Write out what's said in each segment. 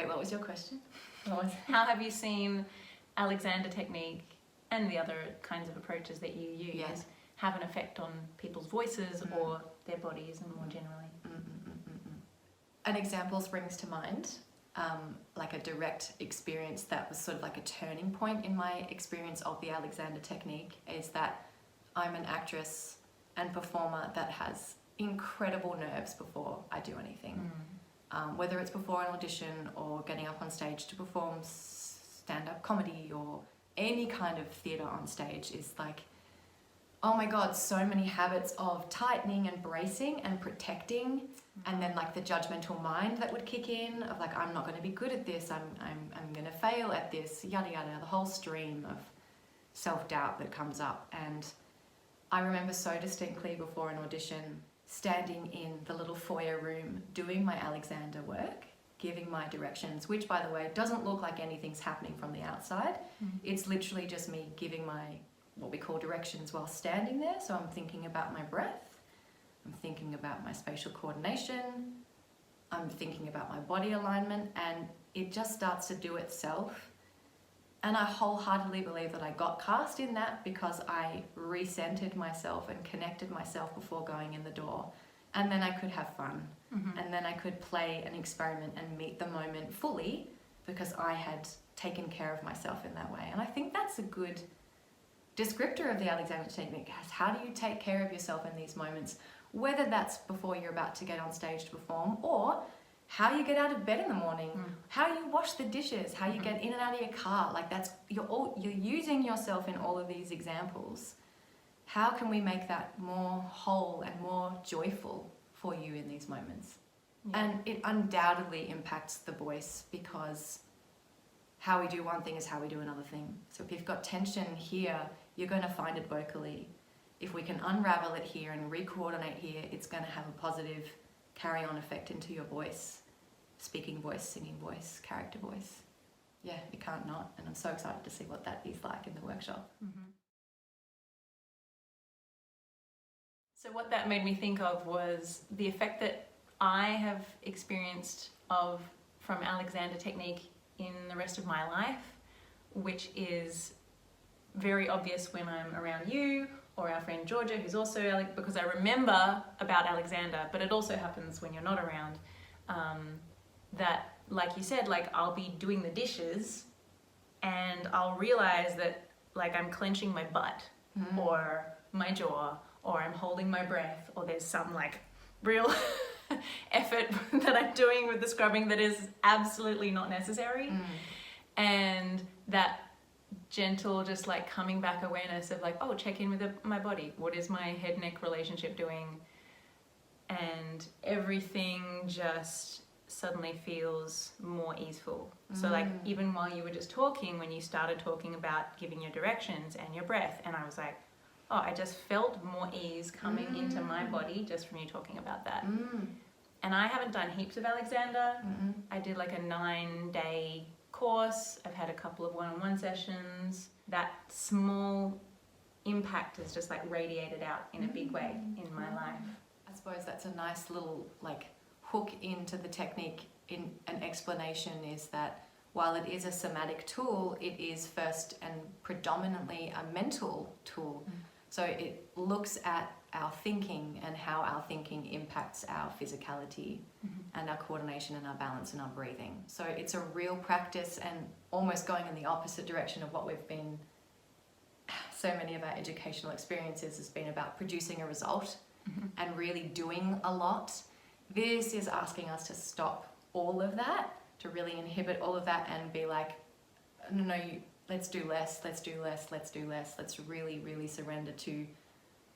Wait, what was your question? How have you seen Alexander technique and the other kinds of approaches that you use have an effect on people's voices or their bodies and more generally? An example springs to mind, like a direct experience that was sort of like a turning point in my experience of the Alexander technique, is that I'm an actress and performer that has incredible nerves before I do anything. Whether it's before an audition or getting up on stage to perform stand-up comedy or any kind of theatre on stage, is like, oh my God, so many habits of tightening and bracing and protecting, and then like the judgmental mind that would kick in of like, I'm not going to be good at this, I'm going to fail at this, yada yada, the whole stream of self-doubt that comes up. And I remember so distinctly before an audition, standing in the little foyer room doing my Alexander work, giving my directions, which by the way doesn't look like anything's happening from the outside. It's literally just me giving my what we call directions while standing there. So I'm thinking about my breath, I'm thinking about my spatial coordination, I'm thinking about my body alignment, and it just starts to do itself. And I wholeheartedly believe that I got cast in that because I recentered myself and connected myself before going in the door. And then I could have fun. And then I could play and experiment and meet the moment fully because I had taken care of myself in that way. And I think that's a good descriptor of the Alexander technique. How do you take care of yourself in these moments? Whether that's before you're about to get on stage to perform, or how you get out of bed in the morning, how you wash the dishes, how you get in and out of your car. Like that's, you're using yourself in all of these examples. How can we make that more whole and more joyful for you in these moments? And it undoubtedly impacts the voice, because how we do one thing is how we do another thing. So if you've got tension here, you're going to find it vocally. If we can unravel it here and re-coordinate here, it's going to have a positive carry-on effect into your voice. Speaking voice, singing voice, character voice. Yeah, you can't not. And I'm so excited to see what that is like in the workshop. So what that made me think of was the effect that I have experienced from Alexander technique in the rest of my life, which is very obvious when I'm around you or our friend Georgia, who's also, because I remember about Alexander, but it also happens when you're not around, that, like you said, like I'll be doing the dishes and I'll realize that like I'm clenching my butt or my jaw, or I'm holding my breath, or there's some like real effort that I'm doing with the scrubbing that is absolutely not necessary. And that gentle, just like coming back awareness of like, oh, check in with my body. What is my head-neck relationship doing? And everything just suddenly feels more easeful. So like even while you were just talking, when you started talking about giving your directions and your breath, and I was like, oh, I just felt more ease coming into my body just from you talking about that. And I haven't done heaps of Alexander. I did like a 9-day course. I've had a couple of one-on-one sessions. That small impact has just like radiated out in a big way in my life. I suppose that's a nice little like hook into the technique. In an explanation is that while it is a somatic tool, it is first and predominantly a mental tool. So it looks at our thinking and how our thinking impacts our physicality and our coordination and our balance and our breathing. So it's a real practice, and almost going in the opposite direction of what we've been, so many of our educational experiences has been about producing a result and really doing a lot. This is asking us to stop all of that, to really inhibit all of that and be like, no, let's do less, let's do less, let's do less. Let's really, really surrender to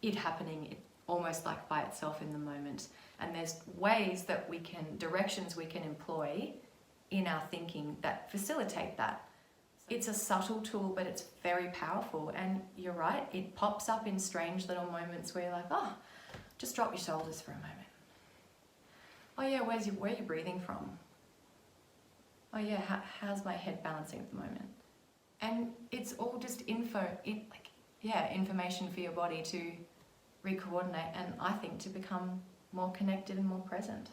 it happening almost like by itself in the moment. And there's ways that directions we can employ in our thinking that facilitate that. It's a subtle tool, but it's very powerful. And you're right, it pops up in strange little moments where you're like, oh, just drop your shoulders for a moment. Oh yeah, where are you breathing from? Oh yeah, how's my head balancing at the moment? And it's all just information for your body to re-coordinate, and I think to become more connected and more present.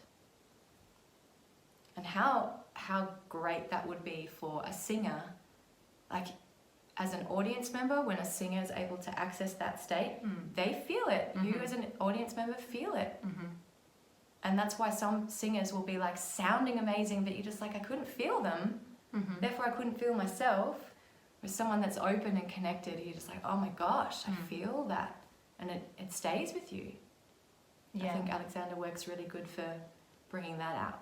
And how how great that would be for a singer. Like, as an audience member, when a singer is able to access that state, they feel it. You as an audience member feel it. And that's why some singers will be like sounding amazing, but you're just like, I couldn't feel them. Therefore, I couldn't feel myself. With someone that's open and connected, you're just like, oh my gosh, I feel that. And it stays with you. Yeah. I think Alexander works really good for bringing that out.